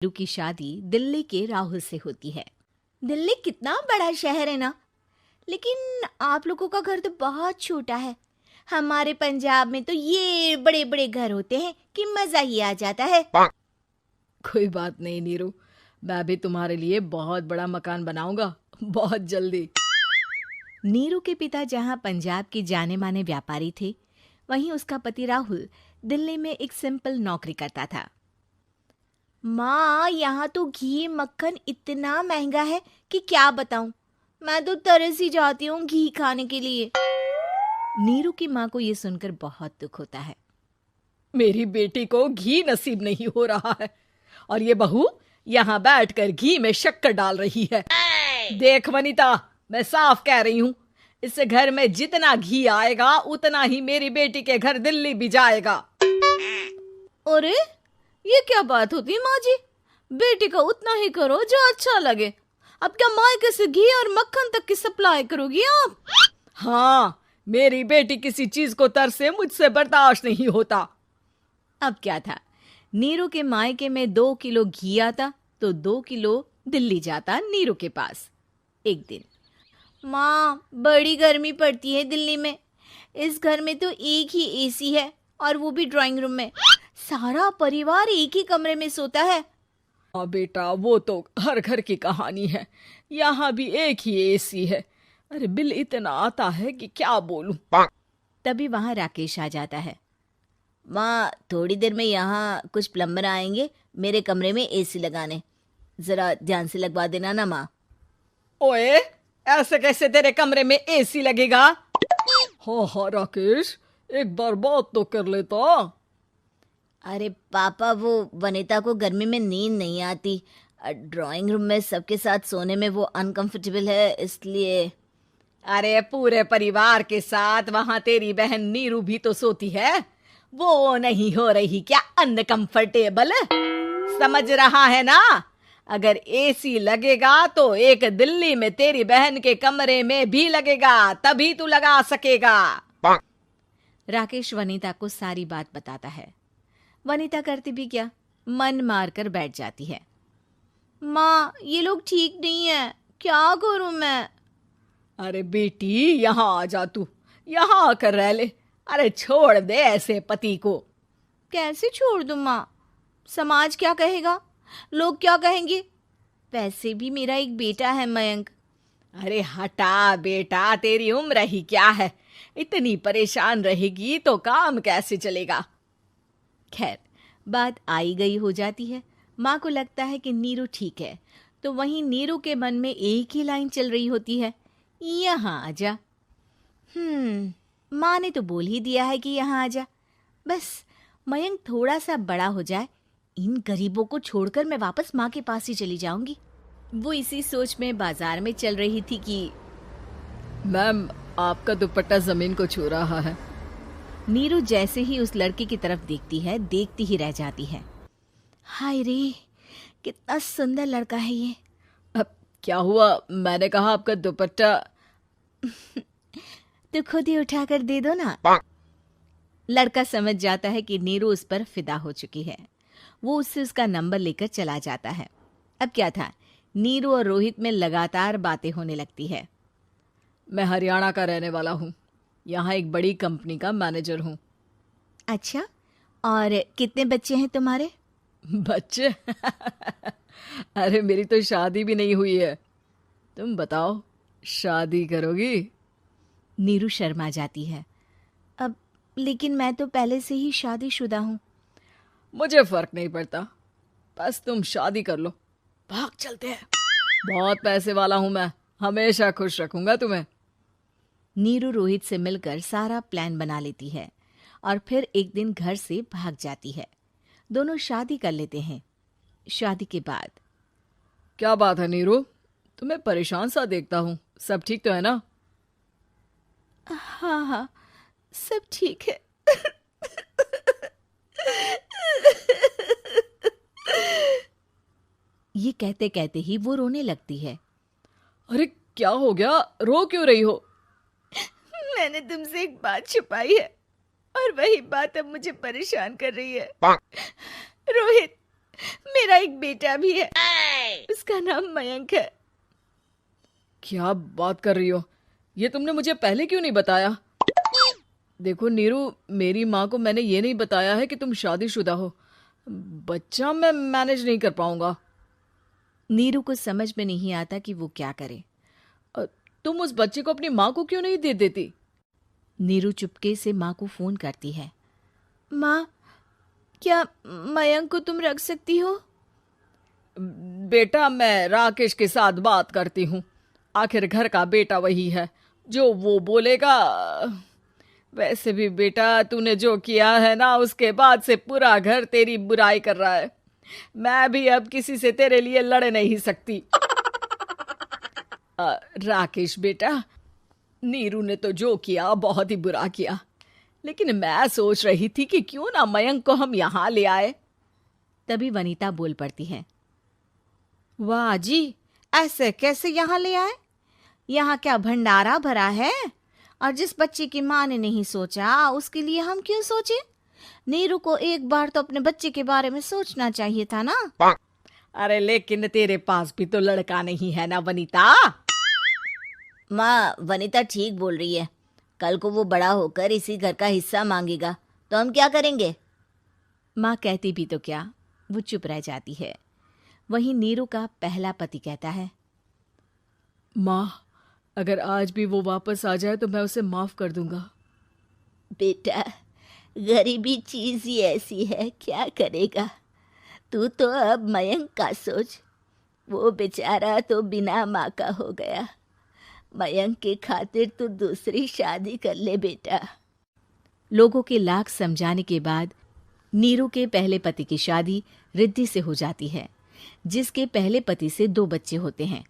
नीरू की शादी दिल्ली के राहुल से होती है। दिल्ली कितना बड़ा शहर है ना, लेकिन आप लोगों का घर तो बहुत छोटा है। हमारे पंजाब में तो ये बड़े बड़े घर होते हैं कि मजा ही आ जाता है। कोई बात नहीं नीरू, मैं भी तुम्हारे लिए बहुत बड़ा मकान बनाऊंगा बहुत जल्दी। नीरू के पिता जहाँ पंजाब के जाने माने व्यापारी थे, वहीं उसका पति राहुल दिल्ली में एक सिंपल नौकरी करता था। माँ, यहाँ तो घी मक्खन इतना महंगा है कि क्या बताऊं। मैं तो तरस ही जाती हूँ घी खाने के लिए। नीरू की माँ को ये सुनकर बहुत दुख होता है। मेरी बेटी को घी नसीब नहीं हो रहा है और ये बहू यहाँ बैठकर घी में शक्कर डाल रही है। देख वनिता, मैं साफ कह रही हूँ, इस घर में जितना घी आएगा उतना ही मेरी बेटी के घर दिल्ली भी जाएगा। अरे ये क्या बात होती है माँ जी? बेटी का उतना ही करो जो अच्छा लगे। अब क्या मायके से घी और मक्खन तक की सप्लाई करोगी आप? हाँ, मेरी बेटी किसी चीज को तरसे मुझसे बर्दाश्त नहीं होता। अब क्या था, नीरू के मायके में 2 किलो घी आता तो 2 किलो दिल्ली जाता नीरू के पास। एक दिन, माँ बड़ी गर्मी पड़ती है दिल्ली में। इस घर में तो एक ही एसी है और वो भी ड्राइंग रूम में। सारा परिवार एक ही कमरे में सोता है। हाँ बेटा, वो तो हर घर की कहानी है। यहाँ भी एक ही एसी है। अरे बिल इतना आता है कि क्या बोलूं। तभी वहां राकेश आ जाता है। माँ, थोड़ी देर में यहाँ कुछ प्लम्बर आएंगे मेरे कमरे में एसी लगाने। जरा ध्यान से लगवा देना ना माँ। ओए, ऐसे कैसे तेरे कमरे में एसी लगेगा? हाँ राकेश, एक बार बात तो कर लेता। अरे पापा, वो वनिता को गर्मी में नींद नहीं आती। ड्राइंग रूम में सबके साथ सोने में वो अनकंफर्टेबल है, इसलिए। अरे पूरे परिवार के साथ वहां तेरी बहन नीरू भी तो सोती है। वो नहीं हो रही क्या अनकंफर्टेबल? समझ रहा है ना? अगर एसी लगेगा तो एक दिल्ली में तेरी बहन के कमरे में भी लगेगा, तभी तू लगा सकेगा। राकेश वनिता को सारी बात बताता है। वनिता करती भी क्या, मन मार कर बैठ जाती है। माँ, ये लोग ठीक नहीं है, क्या करूं मैं? अरे बेटी, यहाँ आ जा, तू यहाँ आकर रह ले। अरे छोड़ दे ऐसे पति को। कैसे छोड़ दूं माँ? समाज क्या कहेगा, लोग क्या कहेंगे? वैसे भी मेरा एक बेटा है मयंक। अरे हटा बेटा, तेरी उम्र ही क्या है? इतनी परेशान रहेगी तो काम कैसे चलेगा? खैर, बात आई गई हो जाती है। माँ को लगता है कि नीरू ठीक है, तो वहीं नीरू के मन में एक ही लाइन चल रही होती है, यहाँ आजा। माँ ने तो बोल ही दिया है कि यहाँ आजा। बस मयंक थोड़ा सा बड़ा हो जाए, इन गरीबों को छोड़कर मैं वापस माँ के पास ही चली जाऊंगी। वो इसी सोच में बाजार में चल रही थी कि मैम, आपका दुपट्टा जमीन को छू रहा है। नीरू जैसे ही उस लड़के की तरफ देखती है, देखती ही रह जाती है। हाय रे, कितना सुंदर लड़का है ये। अब क्या हुआ? मैंने कहा आपका दुपट्टा। तो खुद ही उठाकर दे दो ना। लड़का समझ जाता है कि नीरू उस पर फिदा हो चुकी है। वो उससे उसका नंबर लेकर चला जाता है। अब क्या था, नीरू और रोहित में लगातार बातें होने लगती है। मैं हरियाणा का रहने वाला हूँ, यहाँ एक बड़ी कंपनी का मैनेजर हूँ। अच्छा, और कितने बच्चे हैं तुम्हारे? बच्चे? अरे मेरी तो शादी भी नहीं हुई है। तुम बताओ, शादी करोगी? नीरू शर्मा जाती है। अब लेकिन मैं तो पहले से ही शादीशुदा हूँ। मुझे फर्क नहीं पड़ता, बस तुम शादी कर लो। भाग चलते हैं, बहुत पैसे वाला हूं मैं, हमेशा खुश रखूंगा तुम्हें। नीरू रोहित से मिलकर सारा प्लान बना लेती है और फिर एक दिन घर से भाग जाती है। दोनों शादी कर लेते हैं। शादी के बाद, क्या बात है नीरू, तुम्हें परेशान सा देखता हूँ, सब ठीक तो है ना? हाँ हाँ, सब ठीक है। ये कहते कहते ही वो रोने लगती है। अरे क्या हो गया, रो क्यों रही हो? मैंने तुमसे एक बात छुपाई है और वही बात अब मुझे परेशान कर रही है। रोहित, मेरा एक बेटा भी है, उसका नाम मयंक है। क्या बात कर रही हो? ये तुमने मुझे पहले क्यों नहीं बताया? देखो नीरू, मेरी माँ को मैंने ये नहीं बताया है कि तुम शादीशुदा हो। बच्चा मैं मैनेज नहीं कर पाऊंगा। नीरू को समझ में नहीं आता कि वो क्या करे। तुम उस बच्चे को अपनी माँ को क्यों नहीं दे देती? नीरू चुपके से माँ को फोन करती है। माँ, क्या मयंक को तुम रख सकती हो? बेटा, मैं राकेश के साथ बात करती हूँ। आखिर घर का बेटा वही है, जो वो बोलेगा। वैसे भी बेटा, तूने जो किया है ना, उसके बाद से पूरा घर तेरी बुराई कर रहा है। मैं भी अब किसी से तेरे लिए लड़ नहीं सकती। राकेश बेटा, नीरू ने तो जो किया बहुत ही बुरा किया, लेकिन मैं सोच रही थी कि क्यों ना मयंक को हम यहाँ ले आए। तभी वनीता बोल पड़ती है। वाह जी, ऐसे कैसे यहाँ ले आए? यहाँ क्या भंडारा भरा है? और जिस बच्चे की माँ ने नहीं सोचा, उसके लिए हम क्यों सोचे? नीरू को एक बार तो अपने बच्चे के बारे में सोचना चाहिए था ना। अरे लेकिन तेरे पास भी तो लड़का नहीं है ना वनीता। माँ, वनीता ठीक बोल रही है। कल को वो बड़ा होकर इसी घर का हिस्सा मांगेगा तो हम क्या करेंगे? माँ कहती भी तो क्या, वो चुप रह जाती है। वहीं नीरू का पहला पति कहता है। माँ, अगर आज भी वो वापस आ जाए तो मैं उसे माफ कर दूंगा। बेटा, गरीबी चीज ही ऐसी है, क्या करेगा। तू तो अब मयंक का सोच। वो बेचारा तो बिना माँ का हो गया। मयंक के खातिर तू दूसरी शादी कर ले बेटा। लोगों के लाख समझाने के बाद नीरू के पहले पति की शादी रिद्धि से हो जाती है, जिसके पहले पति से 2 बच्चे होते हैं।